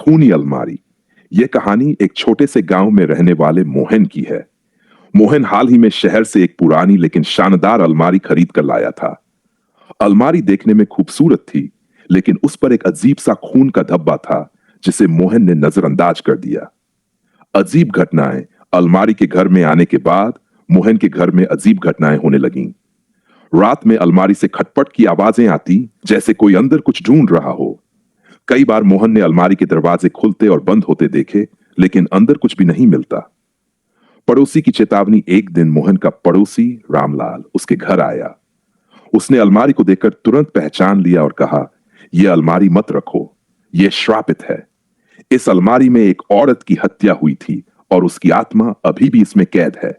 खूनी अलमारी। यह कहानी एक छोटे से गांव में रहने वाले मोहन की है। मोहन हाल ही में शहर से एक पुरानी लेकिन शानदार अलमारी खरीद कर लाया था। अलमारी देखने में खूबसूरत थी, लेकिन उस पर एक अजीब सा खून का धब्बा था, जिसे मोहन ने नजरअंदाज कर दिया। अजीब घटनाएं अलमारी के घर में आने के बाद मोहन के घर में अजीब घटनाएं होने लगीं। रात में अलमारी से खटपट की आवाजें आती, जैसे कोई अंदर कुछ ढूंढ रहा हो। कई बार मोहन ने अलमारी के दरवाजे खुलते और बंद होते देखे, लेकिन अंदर कुछ भी नहीं मिलता। पड़ोसी की चेतावनी एक दिन मोहन का पड़ोसी रामलाल उसके घर आया। उसने अलमारी को देखकर तुरंत पहचान लिया और कहा, यह अलमारी मत रखो, यह श्रापित है। इस अलमारी में एक औरत की हत्या हुई थी और उसकी आत्मा अभी भी इसमें कैद है।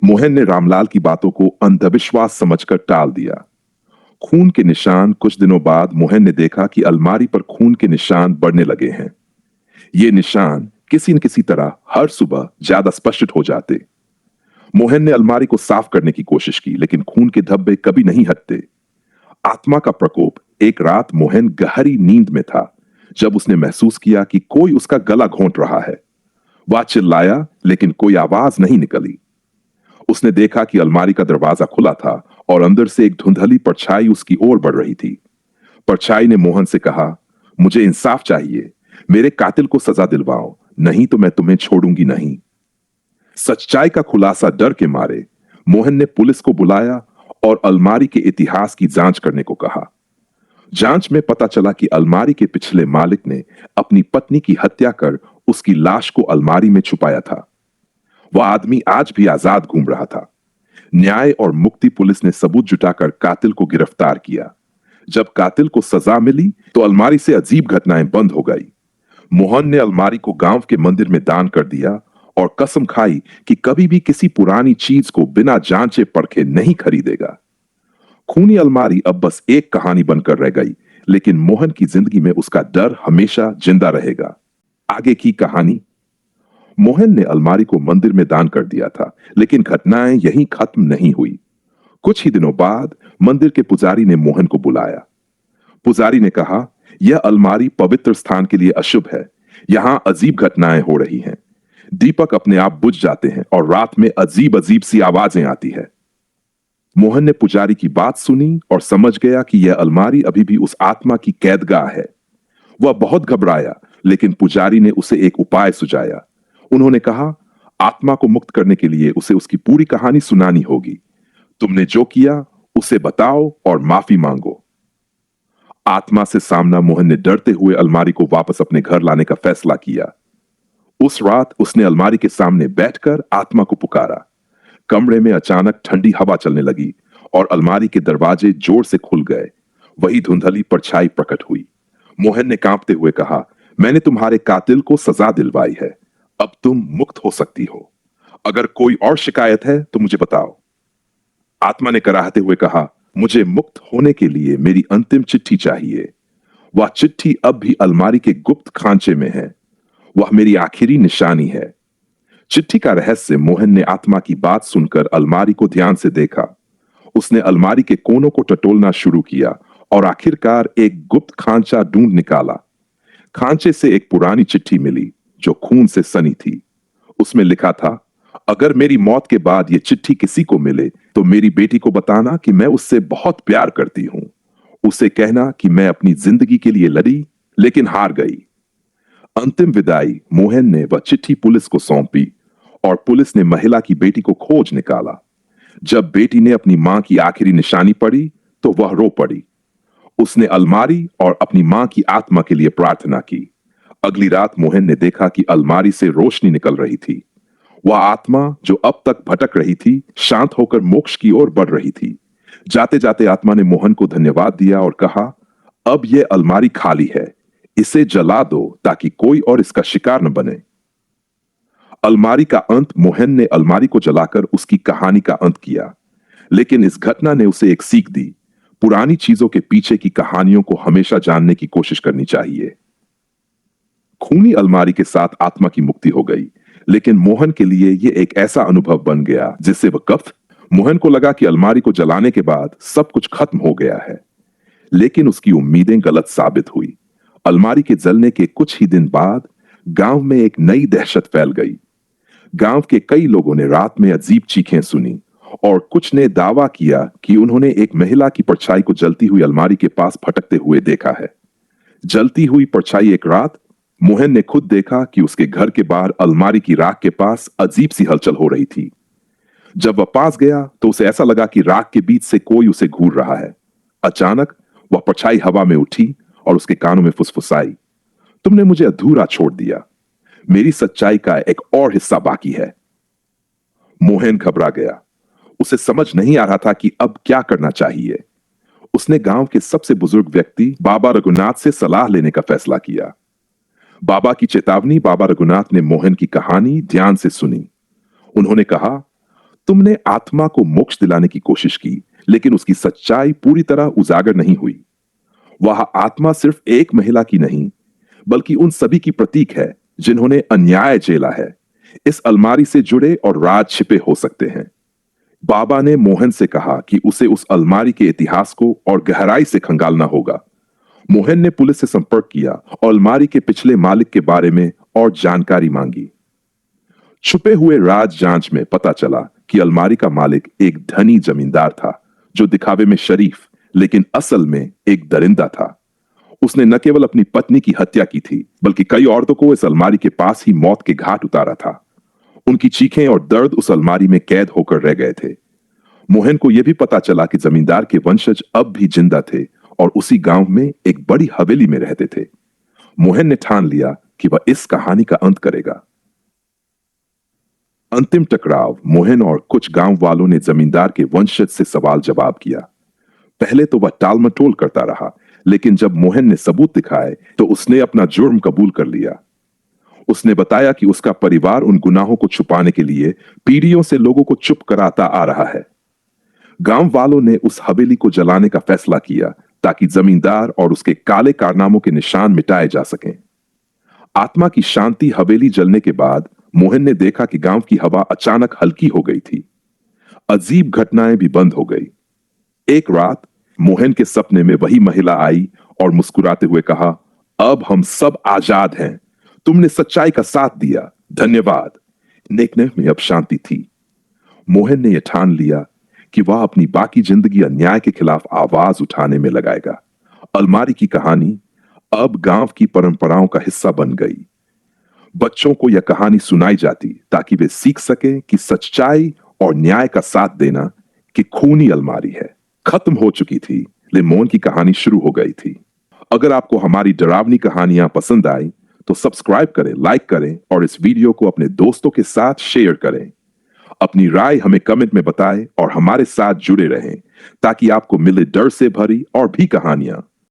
मोहन ने रामलाल की बातों को अंधविश्वास समझकर टाल दिया। खून के निशान कुछ दिनों बाद मोहन ने देखा कि अलमारी पर खून के निशान बढ़ने लगे हैं। ये निशान किसी न किसी तरह हर सुबह ज्यादा स्पष्ट हो जाते। मोहन ने अलमारी को साफ करने की कोशिश की, लेकिन खून के धब्बे कभी नहीं हटते। आत्मा का प्रकोप। एक रात मोहन गहरी नींद में था, जब उसने महसूस किया कि कोई उसका गला घोंट रहा है। वह चिल्लाया, लेकिन कोई आवाज नहीं निकली। उसने देखा कि अलमारी का दरवाजा खुला था और अंदर से एक धुंधली परछाई उसकी ओर बढ़ रही थी। परछाई ने मोहन से कहा, मुझे इंसाफ चाहिए, मेरे कातिल को सजा दिलवाओ, नहीं तो मैं तुम्हें छोड़ूंगी नहीं। सच्चाई का खुलासा डर के मारे मोहन ने पुलिस को बुलाया और अलमारी के इतिहास की जांच करने को कहा। जांच में पता चला कि अलमारी के पिछले मालिक ने अपनी पत्नी की हत्या कर उसकी लाश को अलमारी में छुपाया था। वह आदमी आज भी आजाद घूम रहा था। न्याय और मुक्ति पुलिस ने सबूत जुटाकर कातिल को गिरफ्तार किया। जब कातिल को सजा मिली तो अलमारी से अजीब घटनाएं बंद हो गई। मोहन ने अलमारी को गांव के मंदिर में दान कर दिया और कसम खाई कि कभी भी किसी पुरानी चीज को बिना जांचे परखे नहीं खरीदेगा। खूनी अलमारी अब बस एक कहानी बनकर रह गई, लेकिन मोहन की जिंदगी में उसका डर हमेशा जिंदा रहेगा। आगे की कहानी। मोहन ने अलमारी को मंदिर में दान कर दिया था, लेकिन घटनाएं यहीं खत्म नहीं हुई। कुछ ही दिनों बाद मंदिर के पुजारी ने मोहन को बुलाया। पुजारी ने कहा, यह अलमारी पवित्र स्थान के लिए अशुभ है। यहां अजीब घटनाएं हो रही हैं। दीपक अपने आप बुझ जाते हैं और रात में अजीब अजीब सी आवाजें आती है। मोहन ने पुजारी की बात सुनी और समझ गया कि यह अलमारी अभी भी उस आत्मा की कैदगाह है। वह बहुत घबराया, लेकिन पुजारी ने उसे एक उपाय सुझाया। उन्होंने कहा, आत्मा को मुक्त करने के लिए उसे उसकी पूरी कहानी सुनानी होगी। तुमने जो किया उसे बताओ और माफी मांगो। आत्मा से सामना मोहन ने डरते हुए अलमारी को वापस अपने घर लाने का फैसला किया। उस रात उसने अलमारी के सामने बैठकर आत्मा को पुकारा। कमरे में अचानक ठंडी हवा चलने लगी और अलमारी के दरवाजे जोर से खुल गए। वही धुंधली परछाई प्रकट हुई। मोहन ने कांपते हुए कहा, मैंने तुम्हारे कातिल को सजा दिलवाई है, अब तुम मुक्त हो सकती हो। अगर कोई और शिकायत है तो मुझे बताओ। आत्मा ने कराहते हुए कहा, मुझे मुक्त होने के लिए मेरी अंतिम चिट्ठी चाहिए। वह चिट्ठी अब भी अलमारी के गुप्त खांचे में है। वह मेरी आखिरी निशानी है। चिट्ठी का रहस्य। मोहन ने आत्मा की बात सुनकर अलमारी को ध्यान से देखा। उसने अलमारी के कोनों को टटोलना शुरू किया और आखिरकार एक गुप्त खांचा ढूंढ निकाला। खांचे से एक पुरानी चिट्ठी मिली जो खून से सनी थी। उसमें लिखा था, अगर मेरी मौत के बाद यह चिट्ठी किसी को मिले तो मेरी बेटी को बताना कि मैं उससे बहुत प्यार करती हूं। उसे कहना कि मैं अपनी जिंदगी के लिए लड़ी, लेकिन हार गई। अंतिम विदाई। मोहन ने वह चिट्ठी पुलिस को सौंपी और पुलिस ने महिला की बेटी को खोज निकाला। जब बेटी ने अपनी मां की आखिरी निशानी पढ़ी तो वह रो पड़ी। उसने अलमारी और अपनी मां की आत्मा के लिए प्रार्थना की। अगली रात मोहन ने देखा कि अलमारी से रोशनी निकल रही थी। वह आत्मा जो अब तक भटक रही थी, शांत होकर मोक्ष की ओर बढ़ रही थी। जाते जाते आत्मा ने मोहन को धन्यवाद दिया और कहा, अब यह अलमारी खाली है, इसे जला दो ताकि कोई और इसका शिकार न बने। अलमारी का अंत। मोहन ने अलमारी को जलाकर उसकी कहानी का अंत किया, लेकिन इस घटना ने उसे एक सीख दी। पुरानी चीजों के पीछे की कहानियों को हमेशा जानने की कोशिश करनी चाहिए। खूनी अलमारी के साथ आत्मा की मुक्ति हो गई, लेकिन मोहन के लिए यह एक ऐसा अनुभव बन गया जिससे वह कफ। मोहन को लगा कि अलमारी को जलाने के बाद सब कुछ खत्म हो गया है, लेकिन उसकी उम्मीदें गलत साबित हुई। अलमारी के जलने के कुछ ही दिन बाद गांव में एक नई दहशत फैल गई। गांव के कई लोगों ने रात में अजीब चीखें सुनी और कुछ ने दावा किया कि उन्होंने एक महिला की परछाई को जलती हुई अलमारी के पास भटकते हुए देखा है। जलती हुई परछाई एक रात मोहन ने खुद देखा कि उसके घर के बाहर अलमारी की राख के पास अजीब सी हलचल हो रही थी। जब वह पास गया तो उसे ऐसा लगा कि राख के बीच से कोई उसे घूर रहा है। अचानक वह परछाई हवा में उठी और उसके कानों में फुसफुसाई, तुमने मुझे अधूरा छोड़ दिया, मेरी सच्चाई का एक और हिस्सा बाकी है। मोहन घबरा गया। उसे समझ नहीं आ रहा था कि अब क्या करना चाहिए। उसने गांव के सबसे बुजुर्ग व्यक्ति बाबा रघुनाथ से सलाह लेने का फैसला किया। बाबा की चेतावनी बाबा रघुनाथ ने मोहन की कहानी ध्यान से सुनी। उन्होंने कहा, तुमने आत्मा को मोक्ष दिलाने की कोशिश की, लेकिन उसकी सच्चाई पूरी तरह उजागर नहीं हुई। वह आत्मा सिर्फ एक महिला की नहीं, बल्कि उन सभी की प्रतीक है जिन्होंने अन्याय झेला है। इस अलमारी से जुड़े और राज छिपे हो सकते हैं। बाबा ने मोहन से कहा कि उसे उस अलमारी के इतिहास को और गहराई से खंगालना होगा। मोहन ने पुलिस से संपर्क किया और अलमारी के पिछले मालिक के बारे में और जानकारी मांगी। छुपे हुए राज जांच में पता चला कि अलमारी का मालिक एक धनी जमींदार था, जो दिखावे में शरीफ लेकिन असल में एक दरिंदा था। उसने न केवल अपनी पत्नी की हत्या की थी, बल्कि कई औरतों को इस अलमारी के पास ही मौत के घाट उतारा था। उनकी चीखें और दर्द उस अलमारी में कैद होकर रह गए थे। मोहन को यह भी पता चला कि जमींदार के वंशज अब भी जिंदा थे और उसी गांव में एक बड़ी हवेली में रहते थे। मोहन ने ठान लिया कि वह इस कहानी का अंत करेगा। अंतिम टकराव मोहन और कुछ गांव वालों ने जमींदार के वंशज से सवाल जवाब किया। पहले तो वह टाल मटोल करता रहा, लेकिन जब मोहन ने सबूत दिखाए तो उसने अपना जुर्म कबूल कर लिया। उसने बताया कि उसका परिवार उन गुनाहों को छुपाने के लिए पीढ़ियों से लोगों को चुप कराता आ रहा है। गांव वालों ने उस हवेली को जलाने का फैसला किया ताकि जमींदार और उसके काले कारनामों के निशान मिटाए जा सकें। आत्मा की शांति हवेली जलने के बाद मोहन ने देखा कि गांव की हवा अचानक हल्की हो गई थी। अजीब घटनाएं भी बंद हो गई। एक रात मोहन के सपने में वही महिला आई और मुस्कुराते हुए कहा, अब हम सब आजाद हैं, तुमने सच्चाई का साथ दिया, धन्यवाद। नेकने में अब शांति थी। मोहन ने यह ठान लिया कि वह अपनी बाकी जिंदगी अन्याय के खिलाफ आवाज उठाने में लगाएगा। अलमारी की कहानी अब गांव की परंपराओं का हिस्सा बन गई। बच्चों को यह कहानी सुनाई जाती ताकि वे सीख सकें कि सच्चाई और न्याय का साथ देना कि खूनी अलमारी है। खत्म हो चुकी थी, लेकिन मोहन की कहानी शुरू हो गई थी। अगर आपको हमारी डरावनी कहानियां पसंद आई तो सब्सक्राइब करें, लाइक करें और इस वीडियो को अपने दोस्तों के साथ शेयर करें। अपनी राय हमें कमेंट में बताएं और हमारे साथ जुड़े रहें ताकि आपको मिले डर से भरी और भी कहानियां।